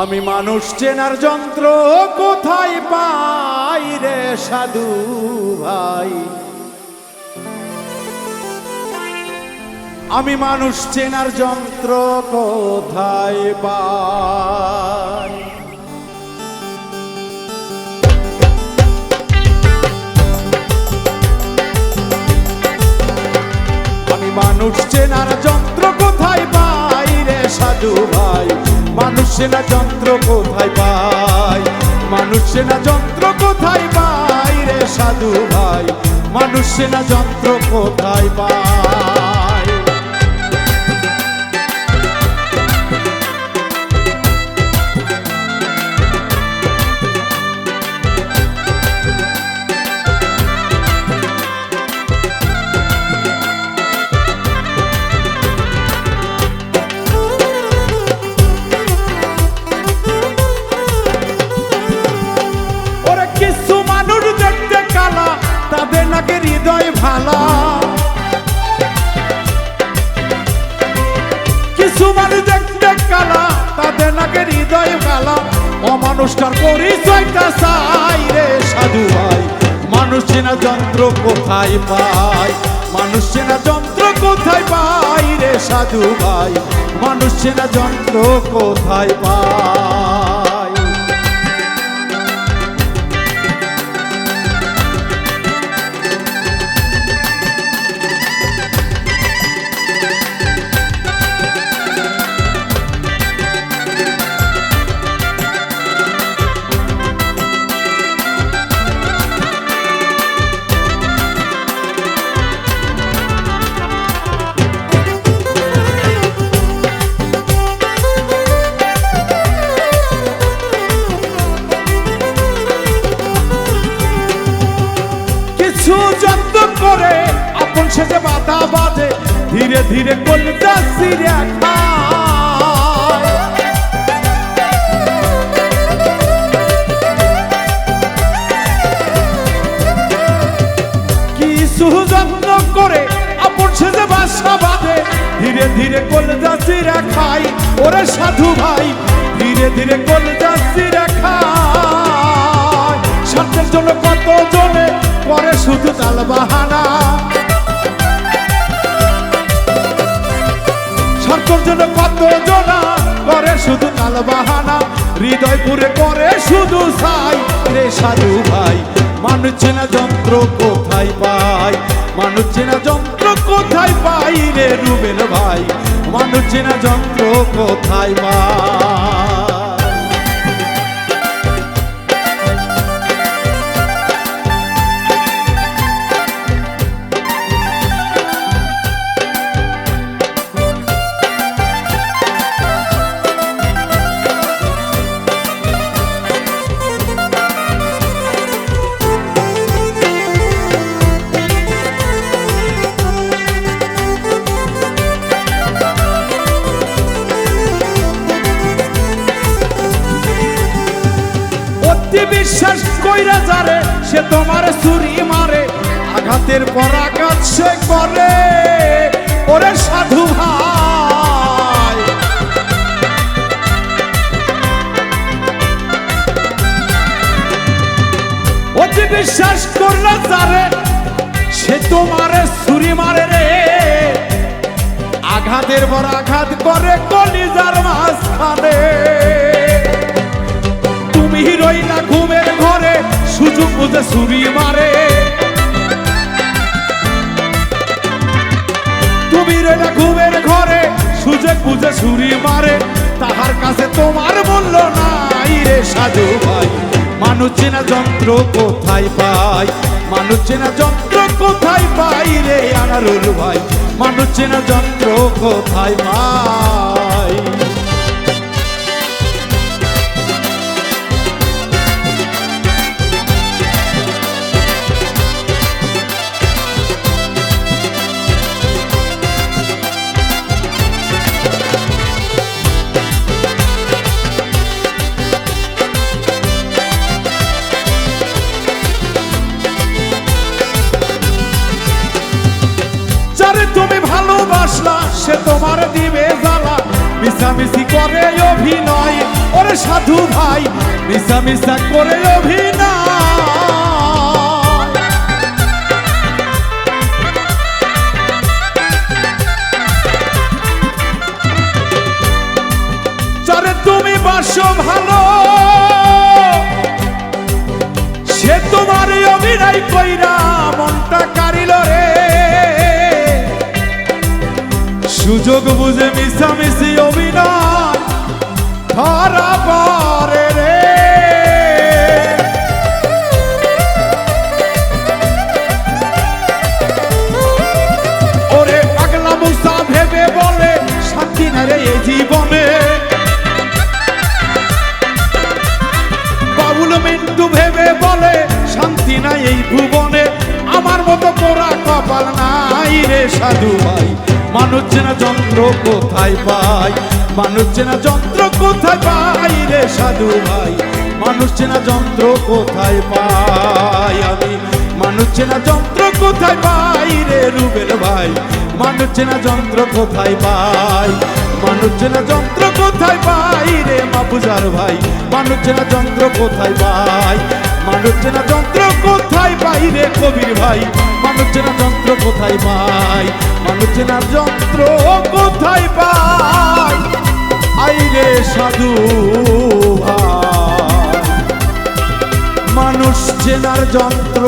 আমি মানুষ চেনার যন্ত্র কোথায় পাই রে সাধু ভাই, আমি মানুষ চেনার যন্ত্র কোথায় পাই। আমি মানুষ চেনার যন্ত্র কোথায় পাই রে সাধু ভাই, মানুষ চেনা যন্ত্র কোথায় পাই, মানুষ চেনা যন্ত্র কোথায় পাই রে সাধু ভাই, মানুষ চেনা যন্ত্র কোথায় পাই। তাদের নাকি হৃদয় ভালা, কিছু মানুষ দেখতে কালা, তাদের নাকি হৃদয় ভালা, অমানুষটার পরিচয়টা চাই রে সাধু ভাই, মানুষ চেনা যন্ত্র কোথায় পাই, মানুষ চেনা যন্ত্র কোথায় পাই রে সাধু ভাই, মানুষ চেনা যন্ত্র কোথায় পাই। যত্ন করে আপন সেজে বাধা বাঁধে, ধীরে ধীরে কলিজা ছিঁড়ে খায়, কিছু যত্ন করে আপন সেজে বাসা বাঁধে, ধীরে ধীরে কলিজা ছিঁড়ে খায় ওরে সাধু ভাই, ধীরে ধীরে কলিজা ছিঁড়ে খায়। স্বার্থের জন্য কত জনে করে শুধু তাল বাহানা, স্বার্থের জন্য কত জনা করে শুধু তাল বাহানা, হৃদয় পুরে করে শুধু ছাই রে সাধু ভাই, মানুষ চেনা যন্ত্র কোথায় পাই, মানুষ চেনা যন্ত্র কোথায় পাই রে রুবেল ভাই, মানুষ চেনা যন্ত্র কোথায় পাই। বিশ্বাস কইরা যারে সে তোমার ছুরি মারে, আঘাতের পর আঘাত সে করে ওরে সাধু ভাই, অতি বিশ্বাস করলে যারে সে তোমার ছুরি মারে রে, আঘাতের পর আঘাত করে কলিজার মাঝখানে, তুমি রইলা ঘুমের ঘরে সুযোগ বুঝে ছুরি মারে, তুমি রইলা ঘুমের ঘরে সুযোগ বুঝে ছুরি মারে, তাহার কাছে তোমার মূল্য নাই রে সাধু ভাই, মানুষ চেনা যন্ত্র কোথায় পাই, মানুষ চেনা যন্ত্র কোথায় পাই রে আনারুল ভাই, মানুষ চেনা যন্ত্র কোথায় পাই। তুমি ভালোবাসলা সে তোমার দিবে জ্বালা, মিছামিছি করে অভিনয় ওরে সাধু ভাই মিশা মিশা করে অভিনয়। যারে তুমি বাসো ভালো সে তোমার অভিনয় কইরা মনটা কারিল রে, সুযোগ বুঝে মিশামিশি অভিনয় ধরা পড়ে রে। ওরে পাগলা মুসা ভেবে বলে শান্তি না রে এই জীবনে, বাবুল মিন্টু ভেবে বলে শান্তি নাই এই ভুবনে, আমার মতো পোড়া কপাল নাই রে সাধু ভাই। মানুষ চেনা যন্ত্র কোথায় পাই, মানুষ চেনা যন্ত্র কোথায় পাই রে সাধু ভাই, মানুষ চেনা যন্ত্র কোথায় পাই আমি, মানুষ চেনা যন্ত্র কোথায় পাই রে রুবেল ভাই, মানুষ চেনা যন্ত্র কোথায় পাই, মানুষ চেনা যন্ত্র কোথায় পাই রে মাপুজার ভাই, মানুষ চেনা যন্ত্র কোথায় পাই, মানুষ চেনা যন্ত্র কোথায় পাই রে কবির ভাই, মানুষ চেনা যন্ত্র কোথায় পাই, মানুষ চেনা যন্ত্র কোথায় পাই আই রে সাধু ভাই, মানুষ চেনার যন্ত্র